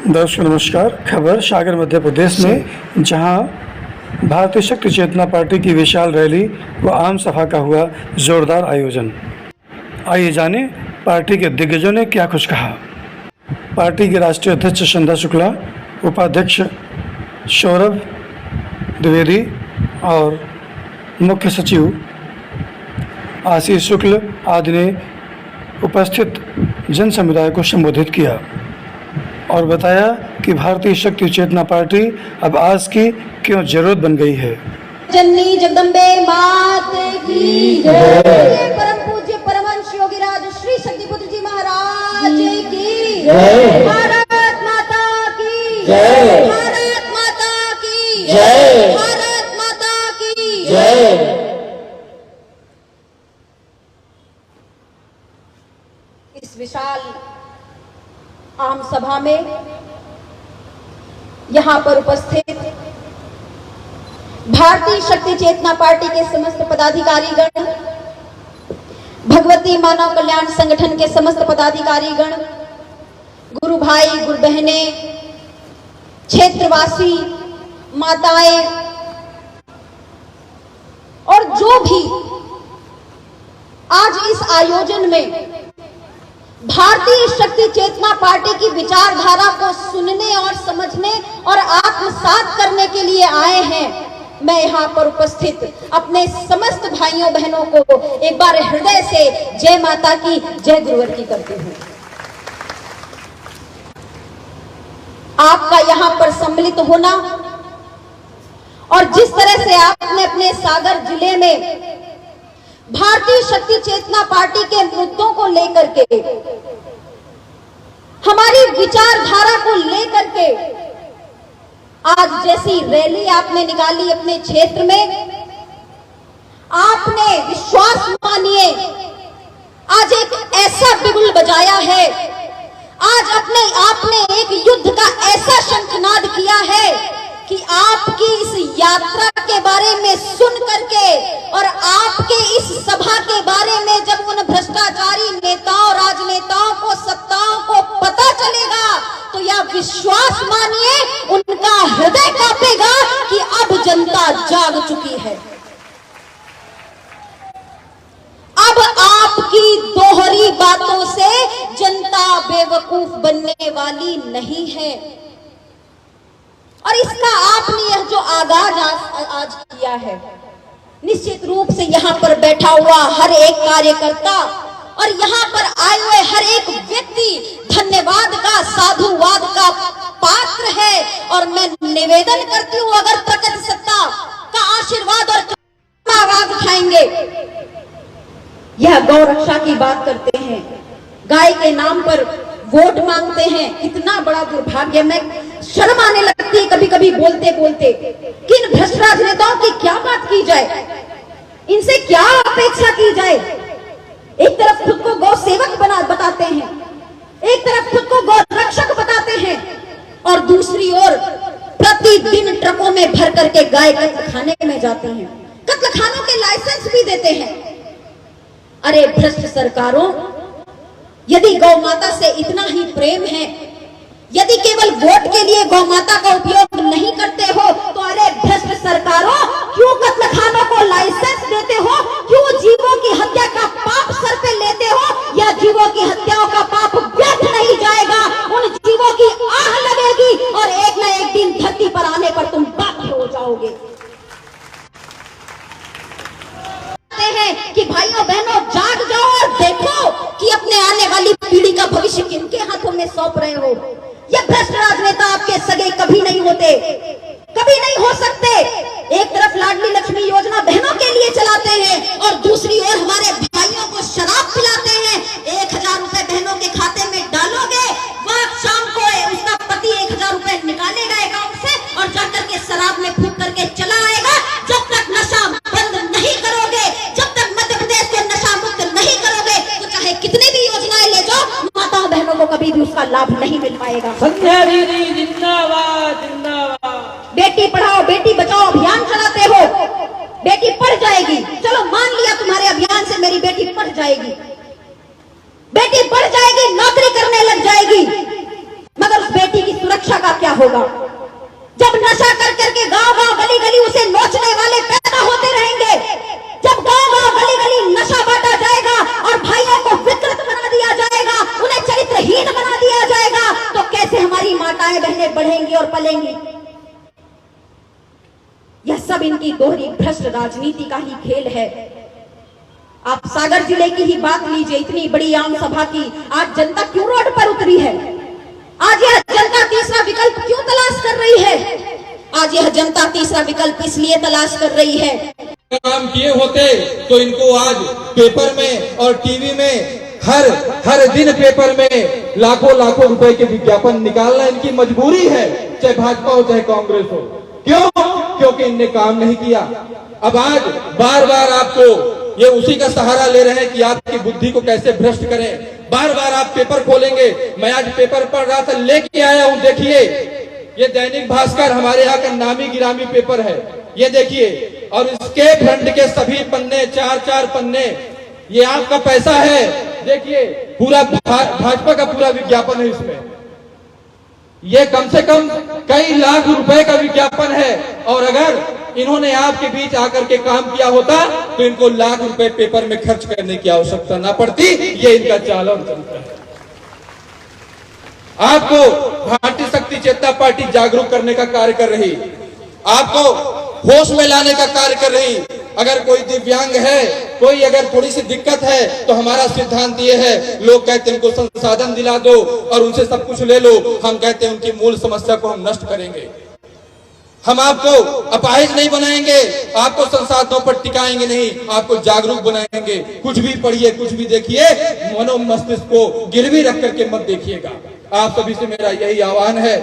दर्शकों नमस्कार। खबर सागर मध्य प्रदेश में, जहां भारतीय शक्ति चेतना पार्टी की विशाल रैली व आम सभा का हुआ जोरदार आयोजन। आइए जाने पार्टी के दिग्गजों ने क्या कुछ कहा। पार्टी के राष्ट्रीय अध्यक्ष संध्या शुक्ला, उपाध्यक्ष सौरभ द्विवेदी और मुख्य सचिव आशीष शुक्ल आदि ने उपस्थित जन समुदाय को संबोधित किया और बताया कि भारतीय शक्ति चेतना पार्टी अब आज की क्यों जरूरत बन गई है। जननी जगदम्बे मात की जय। परम पूज्य परमहंस योगीराज श्री शक्तिपुत्र जी महाराज की जय। भारत माता की जय। भारत माता की जय। भारत माता की जय। इस विशाल आम सभा में यहाँ पर उपस्थित भारतीय शक्ति चेतना पार्टी के समस्त पदाधिकारीगण, भगवती मानव कल्याण संगठन के समस्त पदाधिकारीगण, गुरु भाई गुरु बहने, क्षेत्रवासी, माताएं और जो भी आज इस आयोजन में भारतीय शक्ति चेतना पार्टी की विचारधारा को सुनने और समझने और आत्मसात करने के लिए आए हैं, मैं यहाँ पर उपस्थित अपने समस्त भाइयों बहनों को एक बार हृदय से जय माता की, जय गुरुवर की करती हूँ। आपका यहाँ पर सम्मिलित होना और जिस तरह से आपने अपने सागर जिले में भारतीय शक्ति चेतना पार्टी के मुद्दों को लेकर के, हमारी विचारधारा को लेकर के आज जैसी रैली आपने निकाली अपने क्षेत्र में, आपने विश्वास मानिए आज एक ऐसा बिगुल बजाया है, आज आपने एक युद्ध का ऐसा शंखनाद किया है कि आपकी इस यात्रा के बारे में सुन करके और आपके इस सभा के बारे में जब उन भ्रष्टाचारी नेताओं, राजनेताओं को, सत्ताओं को पता चलेगा तो यह विश्वास मानिए उनका हृदय कांपेगा कि अब जनता जाग चुकी है। अब आपकी दोहरी बातों से जनता बेवकूफ बनने वाली नहीं है। और इसका आपने यह जो आगाज आज किया है, निश्चित रूप से यहाँ पर बैठा हुआ हर एक कार्यकर्ता और यहाँ पर आए हुए हर एक व्यक्ति धन्यवाद का, साधुवाद का पात्र है। और मैं निवेदन करती हूँ, अगर प्रकृति सत्ता का आशीर्वाद और आवाज उठाएंगे, यह गौ रक्षा की बात करते हैं, गाय के नाम पर वोट मांगते हैं, कितना बड़ा दुर्भाग्य। मैं शर्म आने लगती है कभी कभी बोलते बोलते कि इन भ्रष्ट राजनेताओं की क्या बात की जाए, इनसे क्या अपेक्षा की जाए। एक तरफ खुद को गौ सेवक बताते हैं, एक तरफ खुद को गौ रक्षक बताते हैं और दूसरी ओर प्रतिदिन ट्रकों में भर करके गाय कत्ल खाने में जाते हैं, कत्ल खानों के लाइसेंस भी देते हैं। अरे भ्रष्ट सरकारों, यदि गौ माता से इतना ही प्रेम है, यदि केवल वोट के लिए गौ माता का उपयोग नहीं करते हो तो अरे भ्रष्ट सरकारों, क्यों कत्ल खानों को लाइसेंस देते हो? क्यों जीवों की हत्या का पाप सर पे लेते हो? या जीवों की हत्याओं का पाप व्यर्थ नहीं जाएगा, उन जीवों की आह लगेगी और एक न एक दिन धरती पर आने पर तुम बाध्य हो जाओगे। हैं कि भाइयों बहनों जाग जाओ और देखो कि अपने आने वाली पीढ़ी का भविष्य किनके हाथों में सौंप रहे हो। ये भ्रष्ट राजनेता आपके सगे कभी नहीं होते, कभी नहीं हो सकते। एक तरफ लाडली लक्ष्मी योजना बहनों के लिए चलाते हैं और दूसरी ओर हमारे भाइयों को शराब पिलाते हैं। 1000 रुपए बहनों के खाते में डालोगे, वह शाम को उसका पति 1000 रुपए निकालेगा अकाउंट से और जाकर के शराब में फूंक करके चला आएगा। जब तक नशा बंद नहीं करोगे, जब तक मध्य प्रदेश को नशा मुक्त नहीं करोगे, तो चाहे कितनी भी योजनाएं ले जाओ, माताओं बहनों को कभी भी उसका लाभ नहीं मिल पाएगा। संध्या दीदी जिंदाबाद जिंदाबाद। बेटी पढ़ाओ बेटी बचाओ अभियान चलाते हो, बेटी पढ़ जाएगी। चलो मान लिया तुम्हारे अभियान से मेरी बेटी पढ़ जाएगी, बेटी पढ़ जाएगी, नौकरी करने लग जाएगी। मगर उस बेटी की सुरक्षा का क्या होगा? जब नशा कर करके गांव-गांव गली-गली उसे नोचने वाले पैदा होते रहेंगे, जब गांव-गांव गली-गली नशा बांटा जाएगा और भाइयों को विकृत बना दिया जाएगा, उन्हें चरित्रहीन बना दिया जाएगा, तो कैसे हमारी माताएं बहनें बढ़ेंगी और पलेंगी? यह सब इनकी दोहरी भ्रष्ट राजनीति का ही खेल है। आप सागर जिले की ही बात लीजिए, इतनी बड़ी आम सभा की, आज जनता क्यों रोड पर उतरी है? आज यह जनता तीसरा विकल्प क्यों तलाश कर रही है? आज यह जनता तीसरा विकल्प इसलिए तलाश कर रही है, काम किए होते तो इनको आज पेपर में और टीवी में हर दिन पेपर में लाखों रुपए के विज्ञापन निकालना इनकी मजबूरी है, चाहे भाजपा हो चाहे कांग्रेस हो। क्यों? क्योंकि इनने काम नहीं किया। अब आज बार बार आपको ये उसी का सहारा ले रहे हैं कि आपकी बुद्धि को कैसे भ्रष्ट करें। बार बार आप पेपर खोलेंगे। मैं आज पेपर पढ़ रहा था, लेके आया हूं, देखिए ये दैनिक भास्कर हमारे यहाँ का नामी गिरामी पेपर है, ये देखिए, और इसके फ्रंट के सभी पन्ने, 4-4 पन्ने, ये आपका पैसा है। देखिए पूरा भाजपा का पूरा विज्ञापन है इसमें। ये कम से कम कई लाख रुपए का विज्ञापन है, और अगर इन्होंने आपके बीच आकर के काम किया होता तो इनको लाख रुपए पेपर में खर्च करने की आवश्यकता ना पड़ती। ये इनका चाल और तरीका है। आपको भारतीय शक्ति चेतना पार्टी जागरूक करने का कार्य कर रही, आपको होश में लाने का कार्य कर रही। अगर कोई दिव्यांग है, कोई अगर थोड़ी सी दिक्कत है, तो हमारा सिद्धांत ये है, लोग कहते हैं उनको संसाधन दिला दो और उनसे सब कुछ ले लो। हम कहते हैं उनकी मूल समस्या को हम नष्ट करेंगे। हम आपको अपाहिज नहीं बनाएंगे, आपको संसाधनों पर टिकाएंगे नहीं, आपको जागरूक बनाएंगे। कुछ भी पढ़िए, कुछ भी देखिए, मनो मस्तिष्क को गिरवी रख करके मत देखिएगा। आप सभी से मेरा यही आह्वान है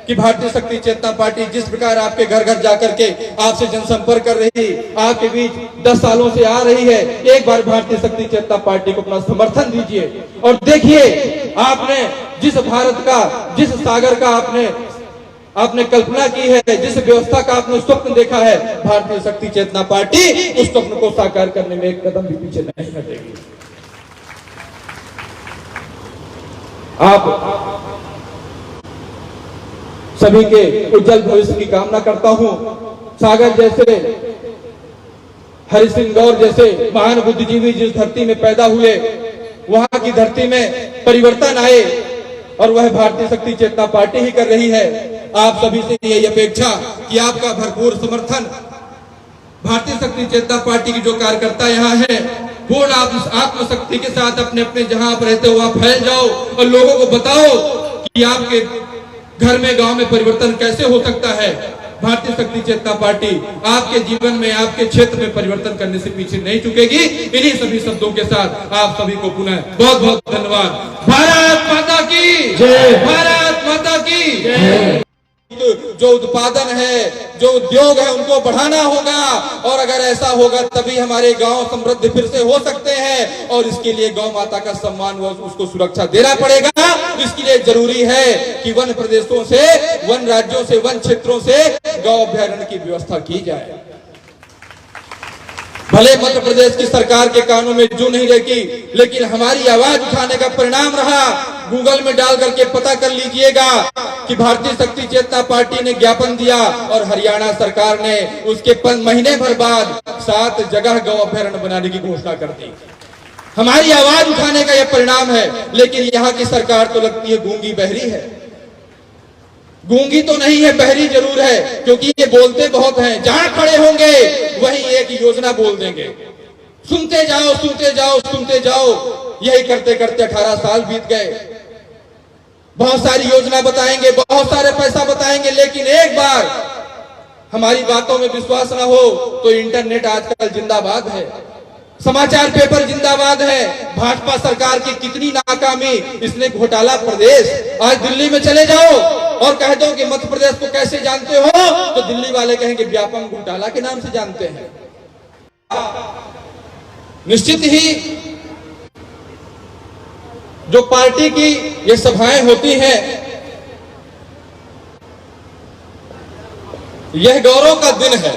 कि भारतीय शक्ति चेतना पार्टी जिस प्रकार आपके घर घर जाकर के आपसे जनसंपर्क कर रही, आपके बीच 10 सालों से आ रही है, एक बार भारतीय शक्ति चेतना पार्टी को अपना समर्थन दीजिए और देखिए आपने जिस भारत का, जिस सागर का आपने कल्पना की है, जिस व्यवस्था का आपने स्वप्न देखा है, भारतीय शक्ति चेतना पार्टी उस स्वप्न को साकार करने में एक कदम भी पीछे नहीं हटेगी। आप सभी के उज्जवल भविष्य की कामना करता हूं। सागर जैसे, हरि सिंह गौर जैसे महान बुद्धिजीवी जिस धरती में पैदा हुए, वहां की धरती में परिवर्तन आए, और वह भारतीय शक्ति चेतना पार्टी ही कर रही है। आप सभी से यही अपेक्षा कि आपका भरपूर समर्थन भारतीय शक्ति चेतना पार्टी की जो कार्यकर्ता यहाँ है, पूर्ण आत्मशक्ति के साथ अपने अपने जहां आप रहते हो वहां फैल जाओ और लोगों को बताओ कि आपके घर में, गांव में परिवर्तन कैसे हो सकता है। भारतीय शक्ति चेतना पार्टी आपके जीवन में, आपके क्षेत्र में परिवर्तन करने से पीछे नहीं चुकेगी। इन्हीं सभी शब्दों के साथ आप सभी को पुनः बहुत बहुत धन्यवाद। भारत माता की जय, भारत माता की जय। जो उत्पादन है, जो उद्योग है, उनको बढ़ाना होगा, और अगर ऐसा होगा तभी हमारे गांव समृद्ध फिर से हो सकते हैं। और इसके लिए गौ माता का सम्मान व उसको सुरक्षा देना पड़ेगा। इसके लिए जरूरी है कि वन प्रदेशों से, वन राज्यों से, वन क्षेत्रों से गौ अभ्यारण्य की व्यवस्था की जाए। भले मध्य प्रदेश की सरकार के कानों में जू नहीं रखी, लेकिन हमारी आवाज उठाने का परिणाम रहा। गूगल में डाल करके पता कर लीजिएगा कि भारतीय शक्ति चेतना पार्टी ने ज्ञापन दिया और हरियाणा सरकार ने उसके महीने भर बाद 7 जगह गौ अभ्यारण्य बनाने की घोषणा कर दी। हमारी आवाज उठाने का यह परिणाम है। लेकिन यहाँ की सरकार तो लगती है गूंगी बहरी है। गूंगी तो नहीं है, बहरी जरूर है, क्योंकि ये बोलते बहुत हैं। जहां खड़े होंगे वही एक योजना बोल देंगे, सुनते जाओ सुनते जाओ सुनते जाओ। यही करते करते 18 साल बीत गए। बहुत सारी योजना बताएंगे, बहुत सारे पैसा बताएंगे, लेकिन एक बार हमारी बातों में विश्वास ना हो तो इंटरनेट आजकल जिंदाबाद है, समाचार पेपर जिंदाबाद है। भाजपा सरकार की कितनी नाकामी, इसने घोटाला प्रदेश। आज दिल्ली में चले जाओ और कह दो कि मध्य प्रदेश को कैसे जानते हो, तो दिल्ली वाले कहेंगे व्यापम घोटाला के नाम से जानते हैं। निश्चित ही जो पार्टी की ये सभाएं होती हैं, यह गौरव का दिन है।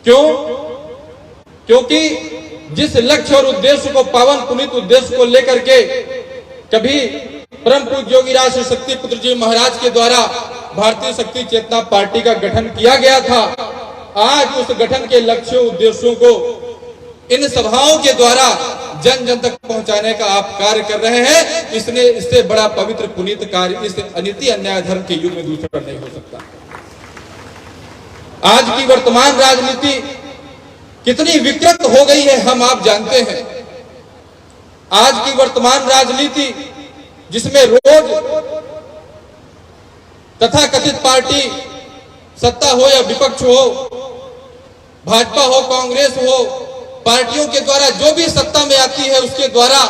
क्यों? क्योंकि जिस लक्ष्य और उद्देश्य को, पावन पुनीत उद्देश्य को लेकर के कभी परम पूज्य योगीराज श्री शक्ति पुत्र जी महाराज के द्वारा भारतीय शक्ति चेतना पार्टी का गठन किया गया था। आज उस गठन के लक्ष्यों उद्देश्यों को इन सभाओं के द्वारा जन जन तक पहुंचाने का आप कार्य कर रहे हैं। इससे बड़ा पवित्र पुनीत कार्य इस अनीति अन्याय धर्म के युग में दूसरा नहीं हो सकता। आज की वर्तमान राजनीति कितनी विकृत हो गई है हम आप जानते हैं। आज की वर्तमान राजनीति जिसमें रोज तथाकथित पार्टी सत्ता हो या विपक्ष हो, भाजपा हो कांग्रेस हो, पार्टियों के द्वारा जो भी सत्ता में आती है उसके द्वारा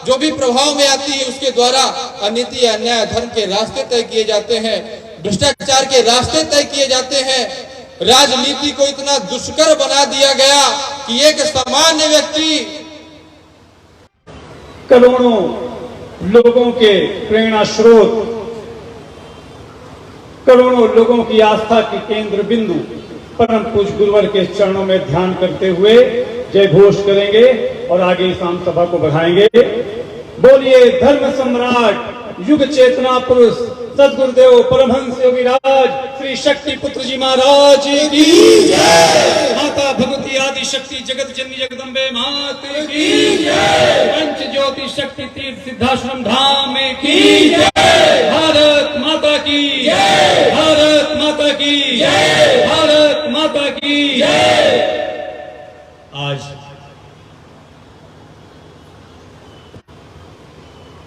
जो भी प्रभाव में आती है उसके द्वारा अनीति अन्याय धर्म के रास्ते तय किए जाते हैं, भ्रष्टाचार के रास्ते तय किए जाते हैं। राजनीति को इतना दुष्कर बना दिया गया कि एक सामान्य व्यक्ति करोड़ों लोगों के प्रेरणा स्रोत, करोड़ों लोगों की आस्था के केंद्र बिंदु परम पूज्य गुरुवर के चरणों में ध्यान करते हुए जय घोष करेंगे और आगे इस आम सभा को बढ़ाएंगे। बोलिए धर्म सम्राट युग चेतना पुरुष सदगुरुदेव परमहंस योगीराज श्री शक्ति पुत्र जी महाराज की जय। माता भगवती आदि शक्ति जगत जननी जगदम्बे मात की जय। पंच ज्योति शक्ति तीर्थ सिद्धाश्रम धाम की जय। भारत माता की जय। भारत माता की जय। भारत माता की जय। आज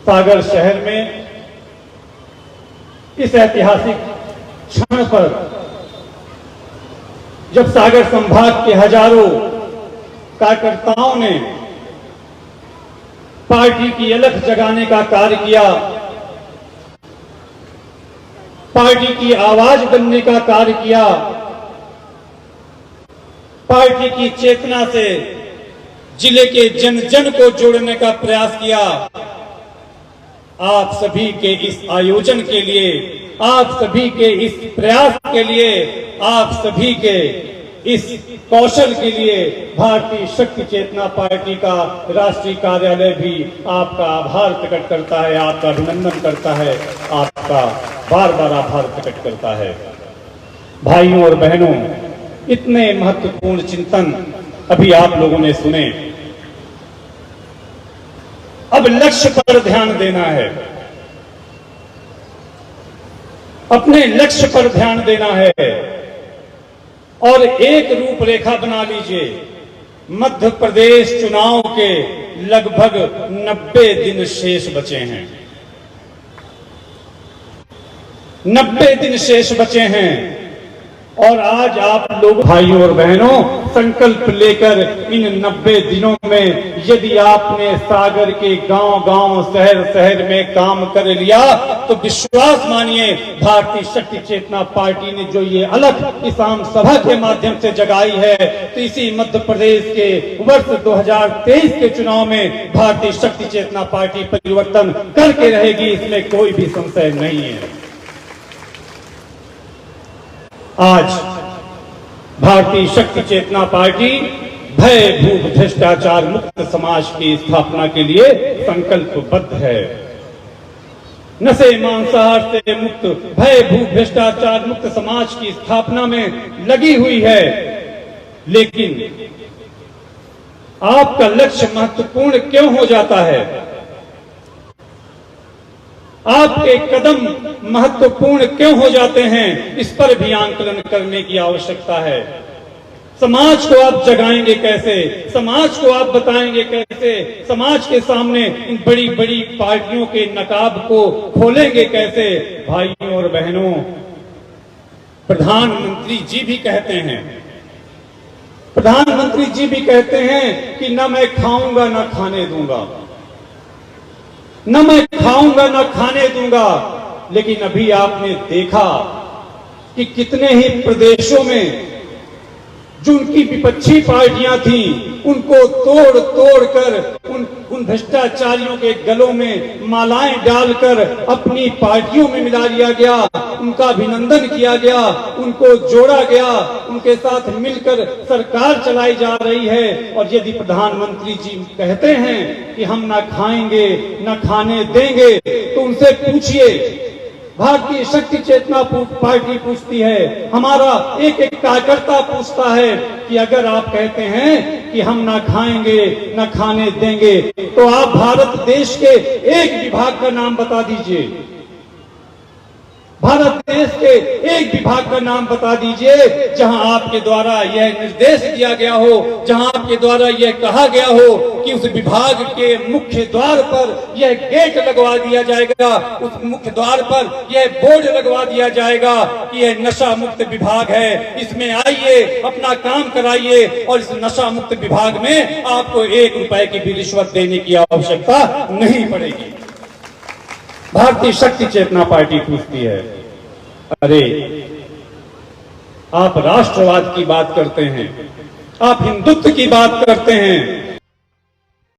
सागर शहर में इस ऐतिहासिक क्षण पर जब सागर संभाग के हजारों कार्यकर्ताओं ने पार्टी की अलख जगाने का कार्य किया, पार्टी की आवाज बनने का कार्य किया, पार्टी की चेतना से जिले के जन जन को जोड़ने का प्रयास किया, आप सभी के इस आयोजन के लिए, आप सभी के इस प्रयास के लिए, आप सभी के इस कौशल के लिए भारतीय शक्ति चेतना पार्टी का राष्ट्रीय कार्यालय भी आपका आभार प्रकट करता है, आपका अभिनंदन करता है, आपका बार बार आभार प्रकट करता है। भाइयों और बहनों, इतने महत्वपूर्ण चिंतन अभी आप लोगों ने सुने। अब लक्ष्य पर ध्यान देना है, अपने लक्ष्य पर ध्यान देना है और एक रूपरेखा बना लीजिए। मध्य प्रदेश चुनाव के लगभग 90 दिन शेष बचे हैं, 90 दिन शेष बचे हैं और आज आप लोग भाइयों और बहनों संकल्प लेकर इन 90 दिनों में यदि आपने सागर के गांव-गांव, शहर-शहर में काम कर लिया तो विश्वास मानिए, भारतीय शक्ति चेतना पार्टी ने जो ये अलख इस आम सभा के माध्यम से जगाई है, तो इसी मध्य प्रदेश के वर्ष 2023 के चुनाव में भारतीय शक्ति चेतना पार्टी परिवर्तन करके रहेगी, इसमें कोई भी संशय नहीं है। आज भारतीय शक्ति चेतना पार्टी भय भूख भ्रष्टाचार मुक्त समाज की स्थापना के लिए संकल्पबद्ध है। नशे मांसाहार से मुक्त, भय भूख भ्रष्टाचार मुक्त समाज की स्थापना में लगी हुई है। लेकिन आपका लक्ष्य महत्वपूर्ण क्यों हो जाता है? आपके कदम महत्वपूर्ण क्यों हो जाते हैं, इस पर भी आंकलन करने की आवश्यकता है। समाज को आप जगाएंगे कैसे, समाज को आप बताएंगे कैसे, समाज के सामने इन बड़ी बड़ी पार्टियों के नकाब को खोलेंगे कैसे? भाइयों और बहनों, प्रधानमंत्री जी भी कहते हैं, प्रधानमंत्री जी भी कहते हैं कि न मैं खाऊंगा न खाने दूंगा, न मैं खाऊंगा न खाने दूंगा। लेकिन अभी आपने देखा कि कितने ही प्रदेशों में जो उनकी विपक्षी पार्टियां थी उनको तोड़ तोड़ कर उन भ्रष्टाचारियों के गलों में मालाएं डालकर अपनी पार्टियों में मिला लिया गया, उनका अभिनंदन किया गया, उनको जोड़ा गया, उनके साथ मिलकर सरकार चलाई जा रही है। और यदि प्रधानमंत्री जी कहते हैं कि हम ना खाएंगे न खाने देंगे, तो उन उनसे पूछिए। भारतीय शक्ति चेतना पार्टी पूछती है, हमारा एक एक कार्यकर्ता पूछता है कि अगर आप कहते हैं कि हम ना खाएंगे ना खाने देंगे, तो आप भारत देश के एक विभाग का नाम बता दीजिए। भारत देश के एक विभाग का नाम बता दीजिए जहां आपके द्वारा यह निर्देश दिया गया हो, जहां आपके द्वारा यह कहा गया हो कि उस विभाग के मुख्य द्वार पर यह गेट लगवा दिया जाएगा, उस मुख्य द्वार पर यह बोर्ड लगवा दिया जाएगा कि यह नशा मुक्त विभाग है, इसमें आइए, अपना काम कराइए और इस नशा मुक्त विभाग में आपको 1 रुपए की भी रिश्वत देने की आवश्यकता नहीं पड़ेगी। भारतीय शक्ति चेतना पार्टी पूछती है, अरे आप राष्ट्रवाद की बात करते हैं, आप हिंदुत्व की बात करते हैं,